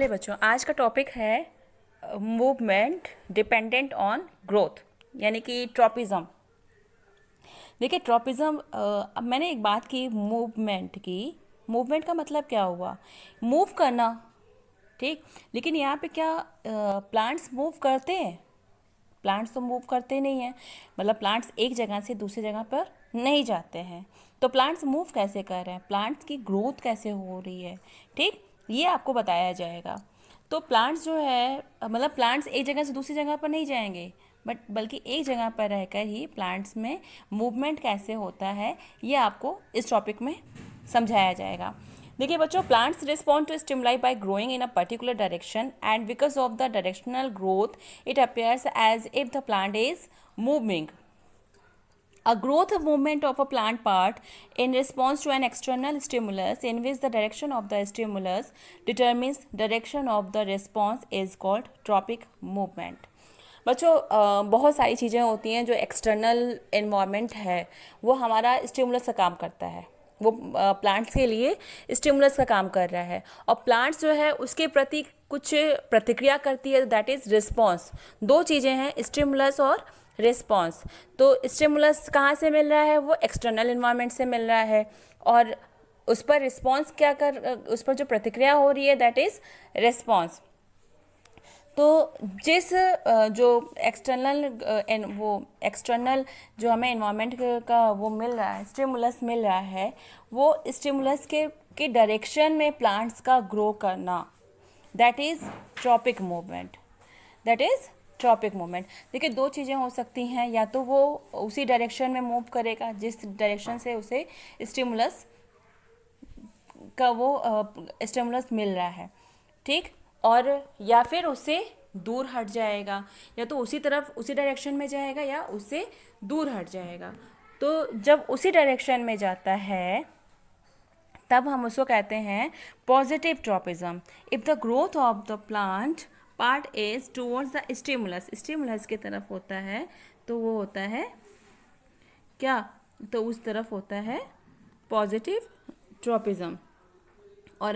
बच्चों, आज का टॉपिक है मूवमेंट डिपेंडेंट ऑन ग्रोथ, यानी कि ट्रॉपिज्म। देखिए ट्रॉपिज्म, अब मैंने एक बात की मूवमेंट की। मूवमेंट का मतलब क्या हुआ? मूव करना, ठीक। लेकिन यहाँ पे क्या प्लांट्स मूव करते हैं? प्लांट्स तो मूव करते नहीं हैं। मतलब प्लांट्स एक जगह से दूसरी जगह पर नहीं जाते हैं। तो प्लांट्स मूव कैसे कर रहे हैं, प्लांट्स की ग्रोथ कैसे हो रही है, ठीक, ये आपको बताया जाएगा। तो प्लांट्स जो है, मतलब प्लांट्स एक जगह से दूसरी जगह पर नहीं जाएंगे, बल्कि एक जगह पर रहकर ही प्लांट्स में मूवमेंट कैसे होता है, ये आपको इस टॉपिक में समझाया जाएगा। देखिए बच्चों, plants respond to stimuli by growing in a particular direction and because of the directional growth it appears as if the plant is moving. A growth movement of a plant part in response to an external stimulus in which the direction of the stimulus determines direction of the response is called tropic movement. बच्चों, बहुत सारी चीज़ें होती हैं जो external environment है वो हमारा स्टिमुलस का काम करता है, वो प्लांट्स के लिए स्टिमुलस का काम कर रहा है, और प्लांट्स जो है उसके प्रति कुछ प्रतिक्रिया करती है, दैट इज़ रिस्पॉन्स। दो चीज़ें हैं, स्टिमुलस और रिस्पॉन्स। तो स्टिमुलस कहाँ से मिल रहा है? वो एक्सटर्नल इन्वायरमेंट से मिल रहा है, और उस पर रिस्पॉन्स उस पर जो प्रतिक्रिया हो रही है दैट इज़ रिस्पॉन्स। तो जिस जो एक्सटर्नल जो हमें इन्वायरमेंट का वो मिल रहा है, स्टिमुलस मिल रहा है, वो स्टिमुलस के डायरेक्शन में प्लांट्स का ग्रो करना, that is tropic movement. That is tropic movement. देखिए दो चीज़ें हो सकती हैं, या तो वो उसी डायरेक्शन में मूव करेगा जिस डायरेक्शन से उसे स्टिमुलस का वो स्टिमुलस मिल रहा है, ठीक, और या फिर उससे दूर हट जाएगा, या तो उसी तरफ उसी डायरेक्शन में जाएगा या उससे दूर हट जाएगा। तो जब उसी डायरेक्शन में जाता है तब हम उसको कहते हैं positive tropism. If the growth of the plant part is towards the stimulus, stimulus की तरफ होता है तो वो होता है क्या? तो उस तरफ होता है पॉजिटिव ट्रॉपिज्म। और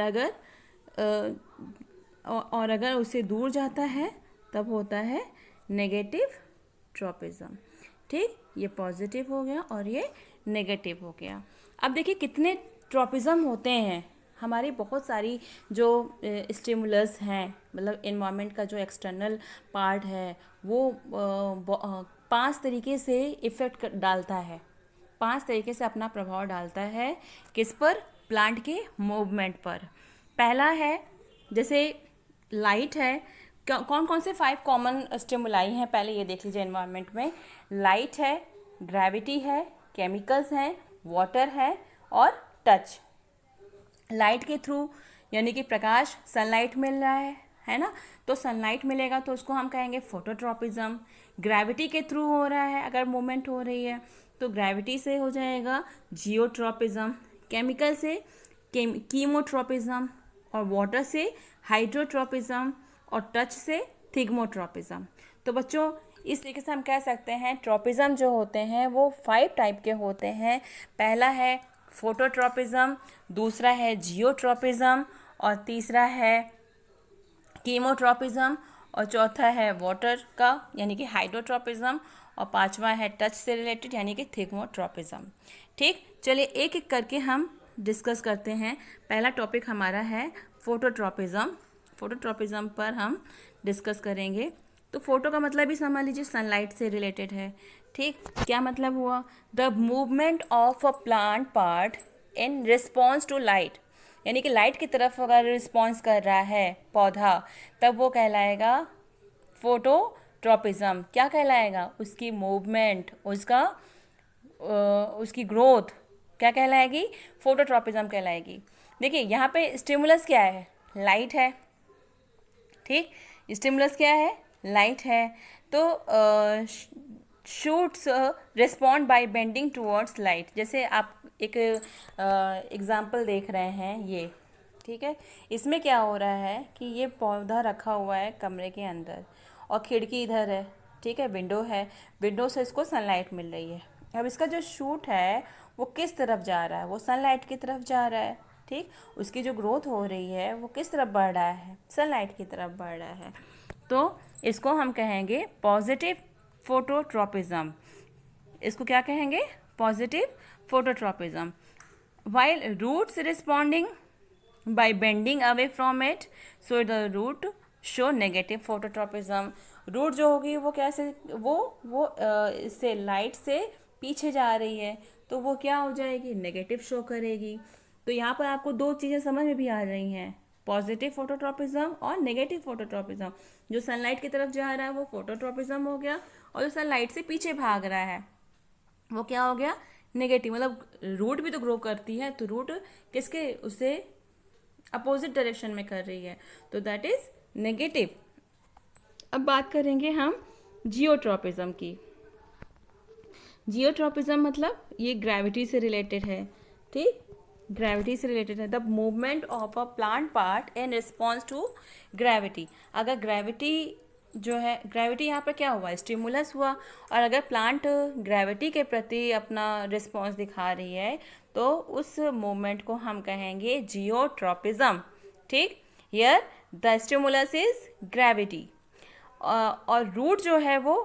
अगर उससे दूर जाता है तब होता है नेगेटिव ट्रॉपिज्म, ठीक। ये पॉजिटिव हो गया और ये नेगेटिव हो गया। अब देखिए कितने ट्रॉपिज्म होते हैं। हमारी बहुत सारी जो स्टिमुलस हैं, मतलब इन्वायरमेंट का जो एक्सटर्नल पार्ट है वो 5 तरीके से इफ़ेक्ट डालता है, 5 तरीके से अपना प्रभाव डालता है। किस पर? प्लांट के मूवमेंट पर। पहला है, जैसे लाइट है। कौन कौन से 5 कॉमन स्टिमुलाई हैं, पहले ये देख लीजिए एनवायरनमेंट में। लाइट है, ग्रेविटी है, केमिकल्स हैं, वाटर है और टच। लाइट के थ्रू यानी कि प्रकाश, सनलाइट मिल रहा है ना, तो सनलाइट मिलेगा तो उसको हम कहेंगे फोटोट्रॉपिज्म। ग्रेविटी के थ्रू हो रहा है, अगर मूवमेंट हो रही है तो ग्रेविटी से हो जाएगा जियोट्रॉपिज्म। केमिकल से कीमोट्रॉपिज्म, और वाटर से हाइड्रोट्रॉपिज्म, और टच से थिग्मोट्रॉपिज्म। तो बच्चों इस तरीके से हम कह सकते हैं ट्रॉपिज्म जो होते हैं वो 5 टाइप के होते हैं। पहला है फोटोट्रॉपिज्म, दूसरा है जियोट्रॉपिज्म, और तीसरा है कीमोट्रॉपिज्म, और चौथा है वाटर का यानी कि हाइड्रोट्रॉपिज्म, और पांचवा है टच से रिलेटेड यानी कि थिग्मोट्रॉपिज्म। ठीक, चलिए एक एक करके हम डिस्कस करते हैं। पहला टॉपिक हमारा है फोटोट्रॉपिज्म। फोटोट्रॉपिज्म पर हम डिस्कस करेंगे। तो फोटो का मतलब ही समझ लीजिए सनलाइट से रिलेटेड है, ठीक। क्या मतलब हुआ? The movement of a plant part in response to light, यानी कि लाइट की तरफ अगर रिस्पॉन्स कर रहा है पौधा तब वो कहलाएगा फोटोट्रॉपिज्म। क्या कहलाएगा? उसकी मूवमेंट, उसकी ग्रोथ क्या कहलाएगी? फोटोट्रॉपिज्म कहलाएगी। देखिए यहाँ पे स्टिमुलस क्या है? लाइट है, ठीक। स्टिमुलस क्या है? लाइट है। तो shoots respond by bending towards light. जैसे आप एक एग्जाम्पल देख रहे हैं ये, ठीक है। इसमें क्या हो रहा है कि ये पौधा रखा हुआ है कमरे के अंदर, और खिड़की इधर है, ठीक है, विंडो है, विंडो से इसको सनलाइट मिल रही है। अब इसका जो शूट है वो किस तरफ जा रहा है? वो सनलाइट की तरफ जा रहा है, ठीक, उसकी जो ग्रोथ हो रही है वो किस तरफ बढ़ रहा है, सनलाइट की तरफ बढ़ रहा है। तो इसको हम कहेंगे पॉजिटिव फोटोट्रॉपिज्म। इसको क्या कहेंगे, positive phototropism. While roots responding by bending away from it, so the root show negative phototropism. Root जो होगी वो कैसे, वो इससे लाइट से पीछे जा रही है, तो वो क्या हो जाएगी, नेगेटिव शो करेगी। तो यहाँ पर आपको दो चीज़ें समझ में भी आ रही हैं, पॉजिटिव फोटोट्रॉपिज्म और नेगेटिव फोटोट्रॉपिज्म। जो सनलाइट की तरफ जा रहा है वो फोटोट्रॉपिज्म हो गया, और जो सनलाइट से पीछे भाग रहा है वो क्या हो गया, नेगेटिव। मतलब रूट भी तो ग्रो करती है, तो रूट किसके, उसे अपोजिट डायरेक्शन में कर रही है, तो दैट इज नेगेटिव। अब बात करेंगे हम जियोट्रॉपिज्म की। जियोट्रॉपिज्म मतलब ये ग्रेविटी से रिलेटेड है, ठीक, ग्रेविटी से रिलेटेड है। The movement of a plant part in response to gravity. अगर ग्रेविटी जो है, ग्रेविटी यहाँ पर क्या हुआ, स्टिमुलस हुआ, और अगर प्लांट ग्रेविटी के प्रति अपना रिस्पॉन्स दिखा रही है तो उस मूवमेंट को हम कहेंगे जियोट्रॉपिज्म, ठीक। Here the stimulus is gravity, और रूट जो है वो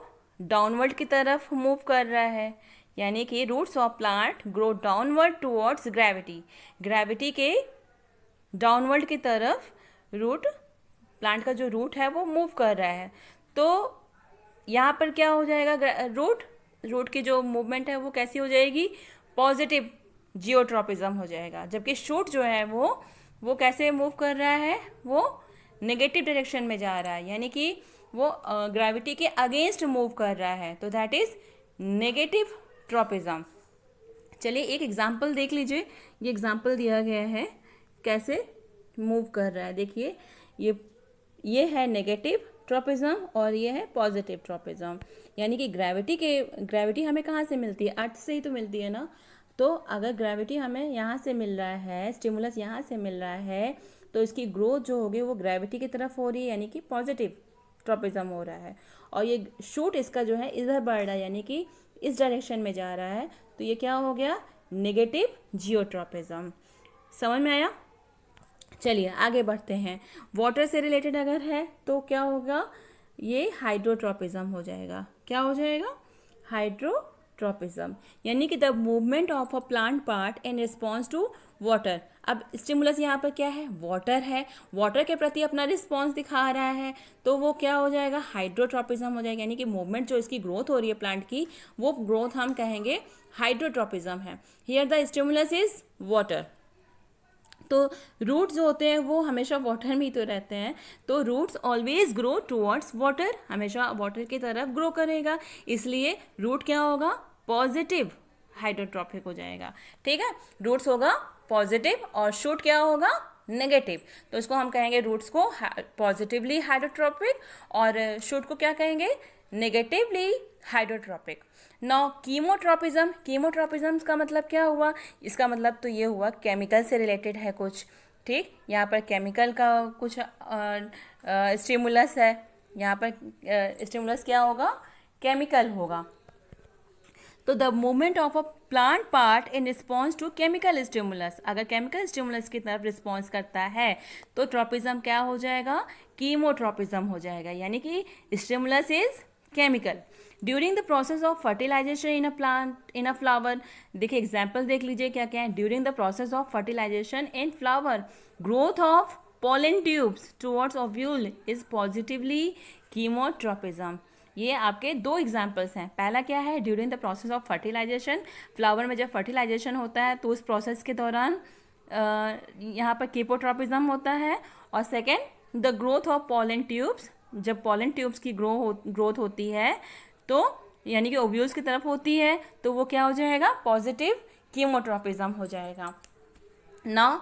डाउनवर्ड की तरफ मूव कर रहा है, यानी कि roots of plant grow downward towards gravity. Gravity के डाउनवर्ड की तरफ रूट, प्लांट का जो रूट है वो मूव कर रहा है। तो यहाँ पर क्या हो जाएगा, रूट की जो मूवमेंट है वो कैसी हो जाएगी, पॉजिटिव जियोट्रॉपिज्म हो जाएगा। जबकि शूट जो है वो कैसे मूव कर रहा है, वो नेगेटिव डायरेक्शन में जा रहा है, यानी कि वो ग्रेविटी के अगेंस्ट मूव कर रहा है, तो दैट इज नेगेटिव ट्रॉपिज्म। चलिए एक एग्जाम्पल देख लीजिए, ये एग्जाम्पल दिया गया है कैसे मूव कर रहा है। देखिए ये है नेगेटिव ट्रॉपिज्म और ये है पॉजिटिव ट्रॉपिज्म, यानी कि ग्रेविटी हमें कहाँ से मिलती है, अर्थ से ही तो मिलती है ना। तो अगर ग्रेविटी हमें यहाँ से मिल रहा है, स्टिमुलस यहाँ से मिल रहा है, तो इसकी ग्रोथ जो होगी वो ग्रेविटी की तरफ हो रही है, यानी कि पॉजिटिव ट्रॉपिज्म हो रहा है। और ये शूट इसका जो है इधर बढ़ रहा है, यानी कि इस डायरेक्शन में जा रहा है, तो ये क्या हो गया, नेगेटिव जियोट्रॉपिज्म। समझ में आया। चलिए आगे बढ़ते हैं। वाटर से रिलेटेड अगर है तो क्या होगा, ये हाइड्रोट्रॉपिज्म हो जाएगा। क्या हो जाएगा, हाइड्रोट्रॉपिज्म, यानी कि the movement of a plant part in response to water. अब स्टिमुलस यहाँ पर क्या है, वाटर है, वाटर के प्रति अपना रिस्पॉन्स दिखा रहा है, तो वो क्या हो जाएगा, हाइड्रोट्रॉपिज्म हो जाएगा। यानी कि मूवमेंट जो इसकी ग्रोथ हो रही है प्लांट की, वो ग्रोथ हम कहेंगे हाइड्रोट्रॉपिज्म है। Here the stimulus is water. तो रूट्स जो होते हैं वो हमेशा वाटर में ही तो रहते हैं, तो roots always grow towards water, हमेशा वाटर की तरफ ग्रो करेगा, इसलिए रूट क्या होगा, पॉजिटिव हाइड्रोट्रॉपिक हो जाएगा, ठीक है। रूट्स होगा पॉजिटिव और शूट क्या होगा, नेगेटिव। तो इसको हम कहेंगे रूट्स को पॉजिटिवली हाइड्रोट्रॉपिक और शूट को क्या कहेंगे, नेगेटिवली हाइड्रोट्रॉपिक। नाउ कीमोट्रॉपिज्म का मतलब क्या हुआ, इसका मतलब तो ये हुआ केमिकल से रिलेटेड है कुछ, ठीक। यहाँ पर केमिकल का कुछ स्टिमुलस है, यहाँ पर स्टिमुलस क्या होगा, केमिकल होगा। तो the movement of a plant part in response to chemical stimulus, अगर केमिकल स्टिमुलस की तरफ रिस्पॉन्स करता है तो ट्रॉपिज्म क्या हो जाएगा, कीमोट्रॉपिज्म हो जाएगा, यानी कि stimulus is chemical. During the process of fertilization in a plant, in a flower, देखिए एग्जाम्पल देख लीजिए क्या क्या है। During the process of fertilization in flower, growth of pollen tubes towards ovule is positively chemotrophism। ये आपके दो examples हैं। पहला क्या है, during the process of fertilization, flower में जब फर्टिलाइजेशन होता है तो उस प्रोसेस के दौरान यहाँ पर कीपोट्रॉपिज्म होता है। और second the growth of pollen tubes, जब पॉलन ट्यूब्स की ग्रोथ होती है तो यानी कि ओव्यूल्स की तरफ होती है, तो वो क्या हो जाएगा, पॉजिटिव कीमोट्रॉपिज्म हो जाएगा। नाउ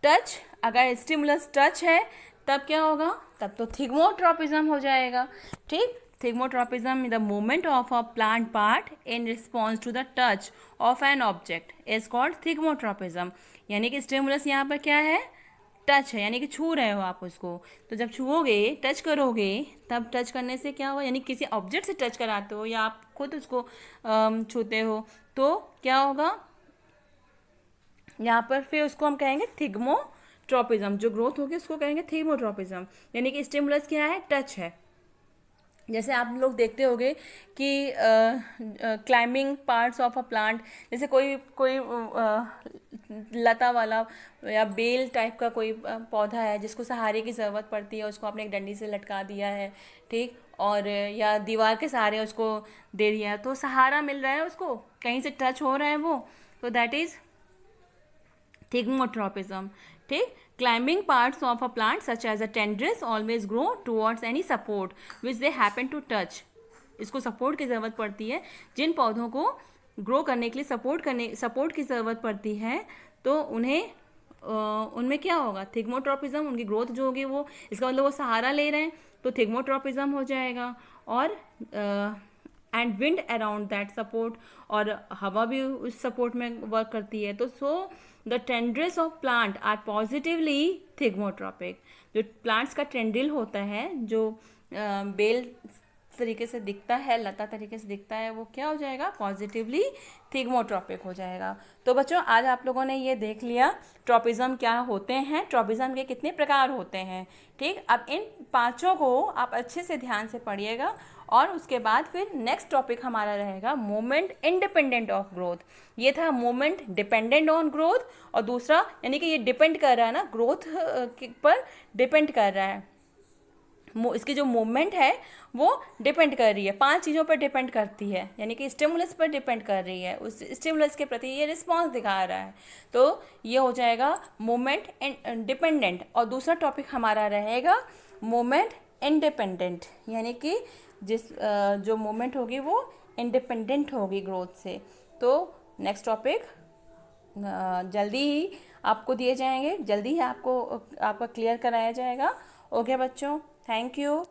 टच, अगर स्टिमुलस टच है तब क्या होगा, तब तो थिग्मोट्रॉपिज्म हो जाएगा, ठीक। Thigmotropism the movement of a plant part in response to the touch of an object is called thigmotropism. यानी कि स्टिमुलस यहाँ पर क्या है, टच है, यानी कि छू रहे हो आप उसको, तो जब छुओगे, टच करोगे, तब टच करने से क्या होगा, यानी किसी ऑब्जेक्ट से टच कराते हो या आप खुद उसको छूते हो, तो क्या होगा, यहाँ पर फिर उसको हम कहेंगे थिग्मोट्रोपिज्म, जो ग्रोथ होगी उसको कहेंगे थिग्मोट्रोपिज्म, यानी कि स्टिमुलस क्या है, टच है। जैसे आप लोग देखते होंगे कि climbing parts of a plant, जैसे कोई कोई लता वाला या बेल टाइप का कोई पौधा है जिसको सहारे की ज़रूरत पड़ती है, उसको आपने एक डंडी से लटका दिया है, ठीक, और या दीवार के सहारे उसको दे दिया है, तो सहारा मिल रहा है उसको, कहीं से टच हो रहा है वो, तो दैट इज़ थिग्मोट्रोपिज्म, ठीक। Climbing parts of a plant such as a tendrils always grow towards any support which they happen to touch. इसको सपोर्ट की ज़रूरत पड़ती है, जिन पौधों को ग्रो करने के लिए सपोर्ट की ज़रूरत पड़ती है, तो उनमें क्या होगा, थिग्मोट्रोपिज्म, उनकी ग्रोथ जो होगी वो, इसका मतलब वो सहारा ले रहे हैं तो थिग्मोट्रोपिज्म हो जाएगा। और and wind around that support, और हवा भी उस सपोर्ट में वर्क करती है, तो so the tendrils of plant are positively thigmotropic. जो प्लांट्स का टेंड्रिल होता है, जो बेल तरीके से दिखता है, लता तरीके से दिखता है, वो क्या हो जाएगा, पॉजिटिवली थिग्मोट्रोपिक हो जाएगा। तो बच्चों आज आप लोगों ने ये देख लिया ट्रोपिज्म क्या होते हैं, ट्रोपिज्म के कितने प्रकार होते हैं, ठीक। अब इन पांचों को आप अच्छे से ध्यान से पढ़िएगा, और उसके बाद फिर नेक्स्ट टॉपिक हमारा रहेगा मूवमेंट इंडिपेंडेंट ऑफ ग्रोथ। ये था मूवमेंट डिपेंडेंट ऑन ग्रोथ, और दूसरा यानी कि ये डिपेंड कर रहा है ना, ग्रोथ पर डिपेंड कर रहा है, इसकी जो मूवमेंट है वो डिपेंड कर रही है, 5 चीज़ों पर डिपेंड करती है, यानी कि स्टिमुलस पर डिपेंड कर रही है, उस स्टिमुलस के प्रति ये रिस्पॉन्स दिखा रहा है, तो ये हो जाएगा मूवमेंट डिपेंडेंट। और दूसरा टॉपिक हमारा रहेगा मूवमेंट इंडिपेंडेंट, यानी कि जो मूवमेंट होगी वो इंडिपेंडेंट होगी ग्रोथ से। तो नेक्स्ट टॉपिक जल्दी ही आपको दिए जाएंगे, जल्दी ही आपका क्लियर कराया जाएगा। ओके बच्चों, थैंक यू।